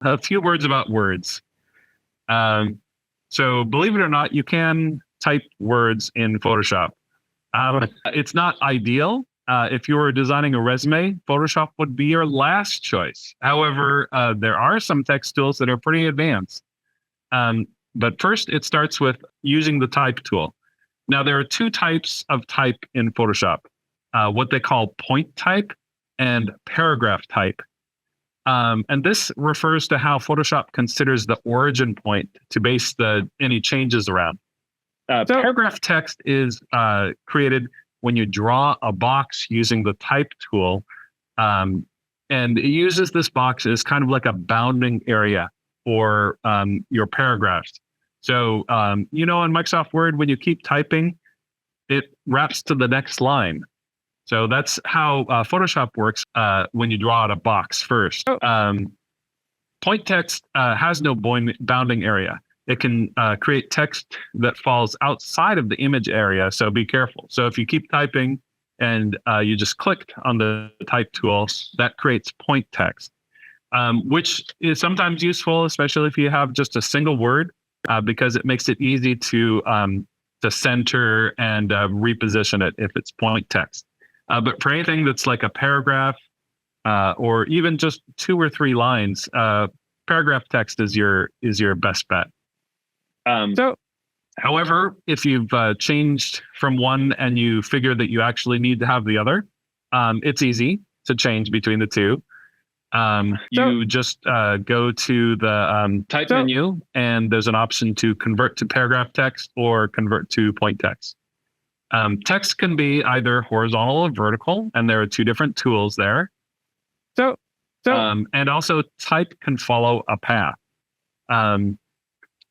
A few words about words. Um, so believe it or not, you can type words in Photoshop. It's not ideal. If you were designing a resume, Photoshop would be your last choice. However, there are some text tools that are pretty advanced. But first, it starts with using the type tool. Now, there are two types of type in Photoshop, what they call point type and paragraph type. And this refers to how Photoshop considers the origin point to base any changes around. Paragraph text is created when you draw a box using the type tool. And it uses this box as kind of like a bounding area for your paragraphs. So, in Microsoft Word, when you keep typing, it wraps to the next line. So that's how Photoshop works when you draw out a box first. Point text has no bounding area. It can create text that falls outside of the image area, so be careful. So if you keep typing and you just clicked on the type tool, that creates point text, which is sometimes useful, especially if you have just a single word, because it makes it easy to center and reposition it if it's point text. But for anything that's like a paragraph or even just 2 or 3 lines, paragraph text is your best bet. However, if you've changed from one and you figure that you actually need to have the other, it's easy to change between the two. You just go to the type menu, and there's an option to convert to paragraph text or convert to point text. Text can be either horizontal or vertical, and there are 2 different tools there. And also type can follow a path.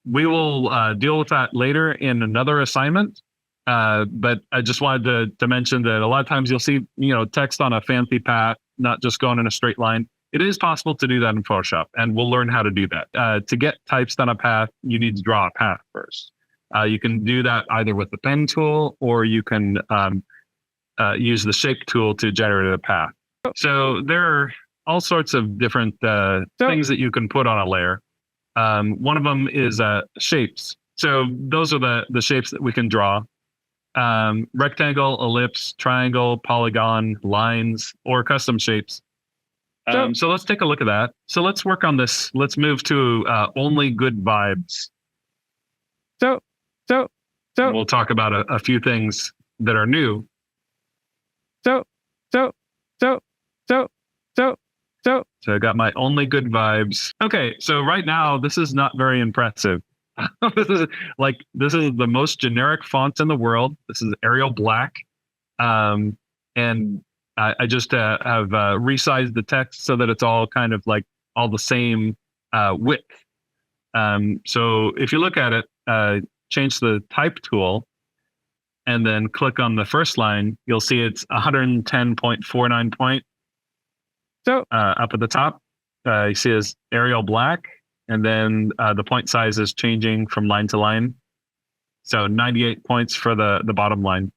We will deal with that later in another assignment. But I just wanted to mention that a lot of times you'll see, text on a fancy path, not just going in a straight line. It is possible to do that in Photoshop, and we'll learn how to do that. To get types on a path, you need to draw a path first. You can do that either with the pen tool, or you can use the shape tool to generate a path. So there are all sorts of different things that you can put on a layer. One of them is shapes. So those are the shapes that we can draw. Rectangle, ellipse, triangle, polygon, lines, or custom shapes. So let's take a look at that. So let's work on this. Let's move to only good vibes. So we'll talk about a few things that are new. So I got my only good vibes. Okay, so right now this is not very impressive. This is the most generic font in the world. This is Arial Black, and I just have resized the text so that it's all kind of like all the same width. So if you look at it, change the type tool, and then click on the first line, you'll see it's 110.49 point. Up at the top, you see it's Arial Black, and then the point size is changing from line to line. So 98 points for the bottom line.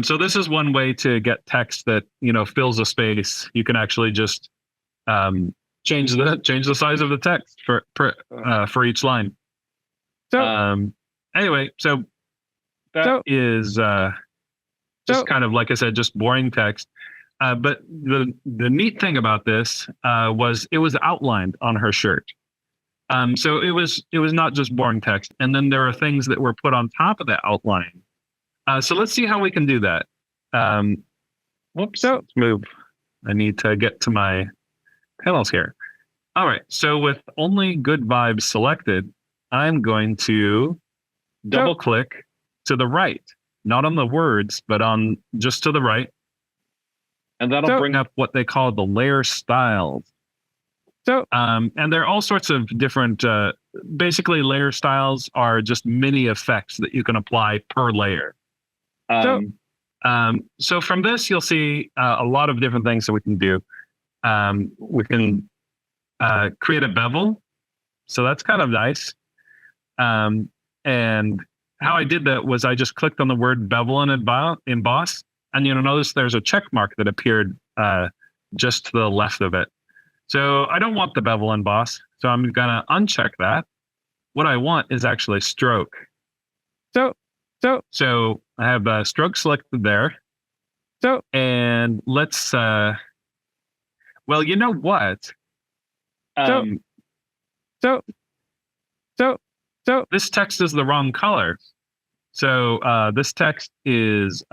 So this is one way to get text that fills a space. You can actually just change the size of the text for each line. Anyway, so that is just kind of, like I said, just boring text. But the neat thing about this was it was outlined on her shirt. So it was not just boring text. And then there are things that were put on top of that outline. So let's see how we can do that. Let's move. I need to get to my panels here. All right. So with only good vibes selected, I'm going to double click to the right, not on the words, but on just to the right. And that'll bring up what they call the layer styles. And there are all sorts of different, basically layer styles are just mini effects that you can apply per layer. So from this, you'll see a lot of different things that we can do. We can create a bevel. So that's kind of nice. And how I did that was I just clicked on the word bevel and emboss. And you'll notice there's a check mark that appeared just to the left of it. So I don't want the bevel emboss. So I'm going to uncheck that. What I want is actually stroke. So I have stroke selected there. And let's, well, you know what? This text is the wrong color. So this text is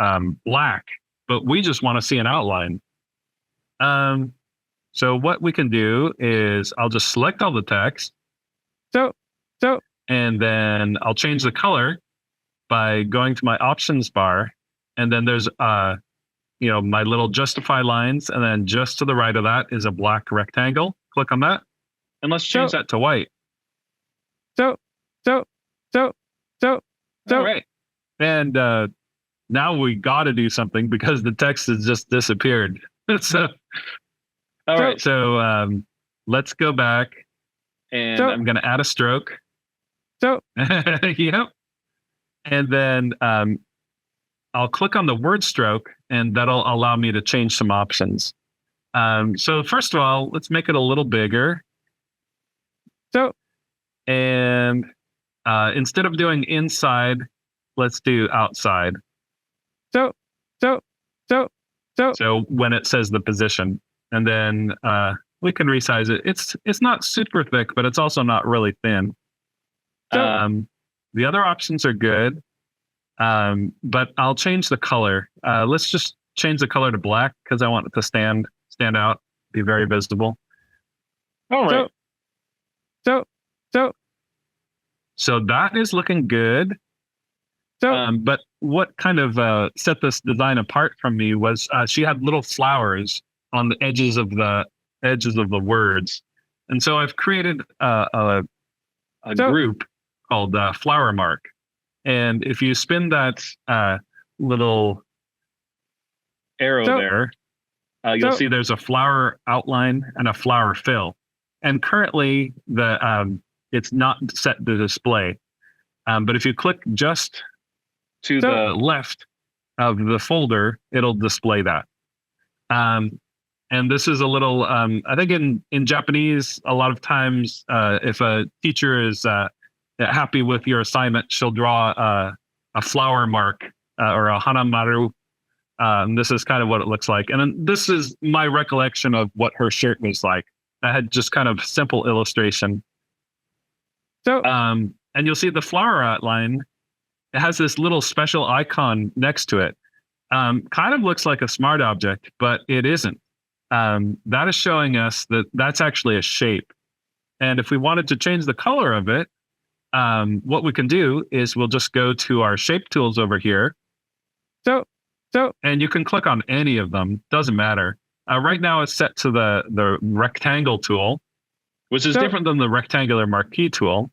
black, but we just want to see an outline. So what we can do is I'll just select all the text. And then I'll change the color by going to my options bar. And then there's, my little justify lines. And then just to the right of that is a black rectangle. Click on that. And let's change that to white. All right. And now we got to do something because the text has just disappeared. So, all right. So let's go back, and I'm going to add a stroke. Yep. And then I'll click on the word stroke, and that'll allow me to change some options. So first of all, let's make it a little bigger. And instead of doing inside, let's do outside. So when it says the position, and then we can resize it. It's not super thick, but it's also not really thin. The other options are good, but I'll change the color. Let's just change the color to black because I want it to stand out, be very visible. All right. So that is looking good. But what kind of set this design apart from me was she had little flowers on the edges of the words, and so I've created a group called Flower Mark. And if you spin that little arrow there, you'll see there's a flower outline and a flower fill. And currently it's not set to display. But if you click just to the left of the folder, it'll display that. And this is a little, I think in Japanese, a lot of times, if a teacher is happy with your assignment, she'll draw a flower mark or a hanamaru. This is kind of what it looks like. And then this is my recollection of what her shirt was like. I had just kind of simple illustration. And you'll see the flower outline. It has this little special icon next to it. Kind of looks like a smart object, but it isn't. That is showing us that that's actually a shape. And if we wanted to change the color of it, what we can do is we'll just go to our shape tools over here. And you can click on any of them. Doesn't matter. Right now it's set to the rectangle tool, which is different than the rectangular marquee tool.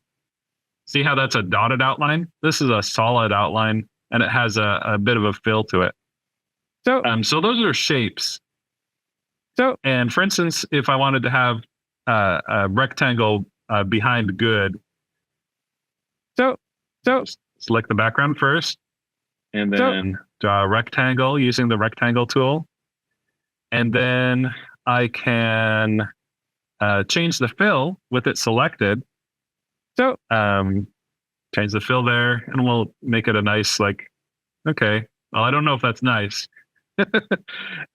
See how that's a dotted outline? This is a solid outline, and it has a bit of a fill to it. So those are shapes. And for instance, if I wanted to have a rectangle behind good, select the background first, and then draw a rectangle using the rectangle tool. And then I can change the fill with it selected. Change the fill there, and we'll make it a nice, okay, well, I don't know if that's nice.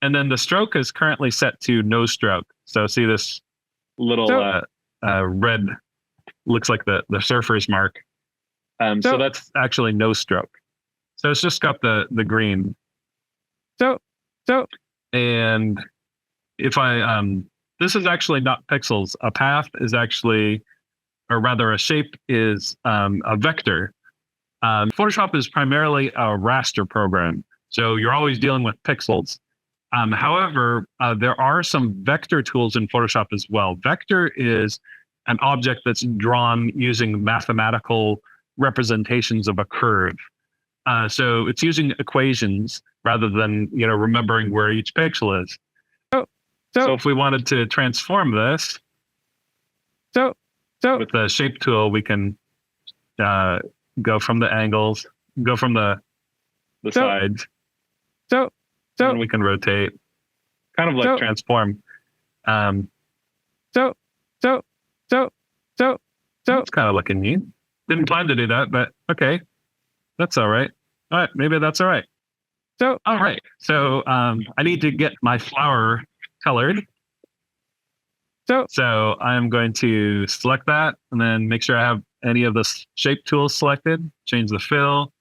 And then the stroke is currently set to no stroke. So see this little red, looks like the surfer's mark. So that's actually no stroke. So it's just got the green. And if I, this is actually not pixels. A path is actually, or rather a shape is a vector. Photoshop is primarily a raster program. So you're always dealing with pixels. However, there are some vector tools in Photoshop as well. Vector is an object that's drawn using mathematical representations of a curve. So it's using equations rather than remembering where each pixel is. So if we wanted to transform this with the shape tool, we can go from the angles, go from the sides. And we can rotate, kind of like transform. so, so, so, so, so. It's kind of looking neat. Didn't plan to do that, but okay. That's all right. All right, maybe that's all right. So, all right. So I need to get my flower colored. So I'm going to select that and then make sure I have any of the shape tools selected. Change the fill.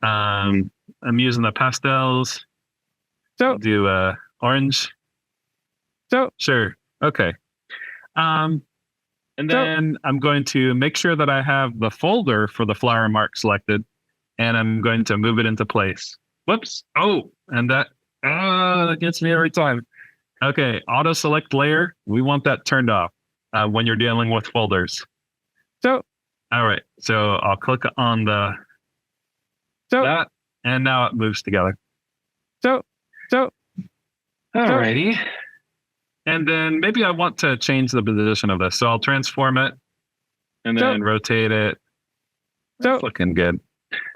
I'm using the pastels. So do orange. So sure. Okay. And then I'm going to make sure that I have the folder for the flower mark selected, and I'm going to move it into place. Whoops. Oh, and that gets me every time. Okay, auto select layer. We want that turned off when you're dealing with folders. So all right. So I'll click on that, and now it moves together. So alrighty. And then maybe I want to change the position of this. So I'll transform it and then rotate it. That's looking good.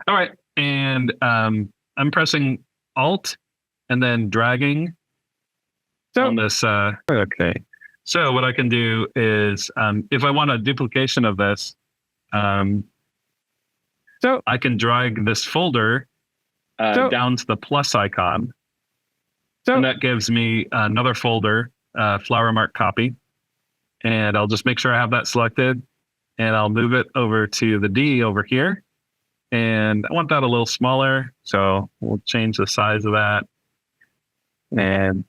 All right. And I'm pressing Alt and then dragging on this. Okay. So what I can do is if I want a duplication of this, I can drag this folder down to the plus icon. And that gives me another folder. Flower mark copy, and I'll just make sure I have that selected, and I'll move it over to the D over here, and I want that a little smaller, so we'll change the size of that, and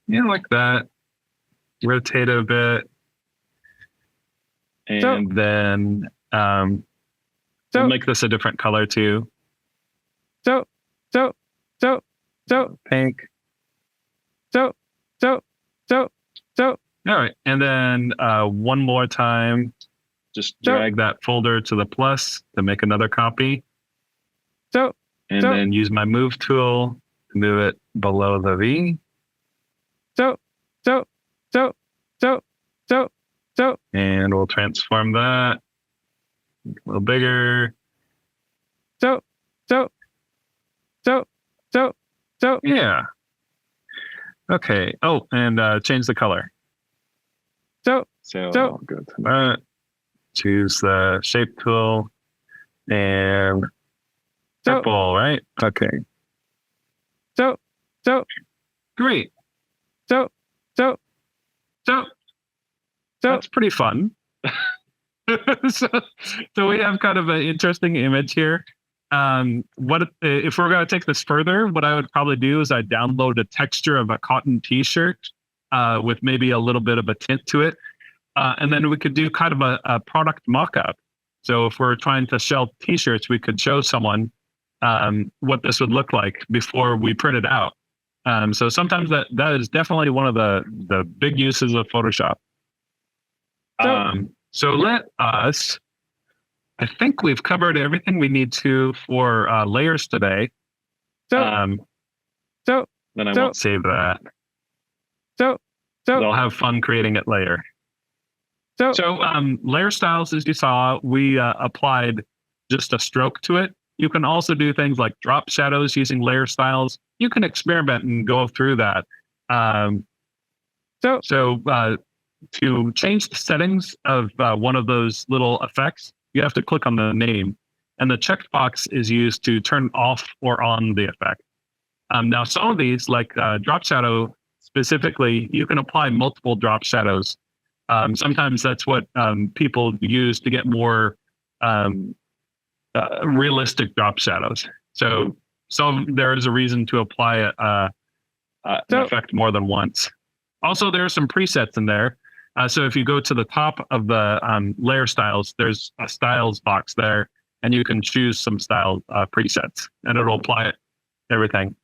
like that. Rotate it a bit, and then we'll make this a different color too. Pink. All right. And then one more time, just drag that folder to the plus to make another copy. And then use my move tool to move it below the V. And we'll transform that a little bigger. Yeah. Okay. Oh, and change the color. So I'll go to that. Choose the shape tool and purple, right? Okay. Great. That's pretty fun. so we have kind of an interesting image here. What if we're going to take this further? What I would probably do is I'd download a texture of a cotton T-shirt with maybe a little bit of a tint to it, and then we could do kind of a product mock-up. So if we're trying to sell T-shirts, we could show someone what this would look like before we print it out. So sometimes that is definitely one of the big uses of Photoshop. So let us. I think we've covered everything we need to for layers today. Then I won't save that. I'll have fun creating it later. So layer styles, as you saw, we applied just a stroke to it. You can also do things like drop shadows using layer styles. You can experiment and go through that. To change the settings of one of those little effects, you have to click on the name, and the checkbox is used to turn off or on the effect. Now, some of these, like drop shadow specifically, you can apply multiple drop shadows. Sometimes that's what people use to get more realistic drop shadows. So there is a reason to apply an effect more than once. Also, there are some presets in there. So if you go to the top of the layer styles, there's a styles box there, and you can choose some style presets, and it'll apply it everything.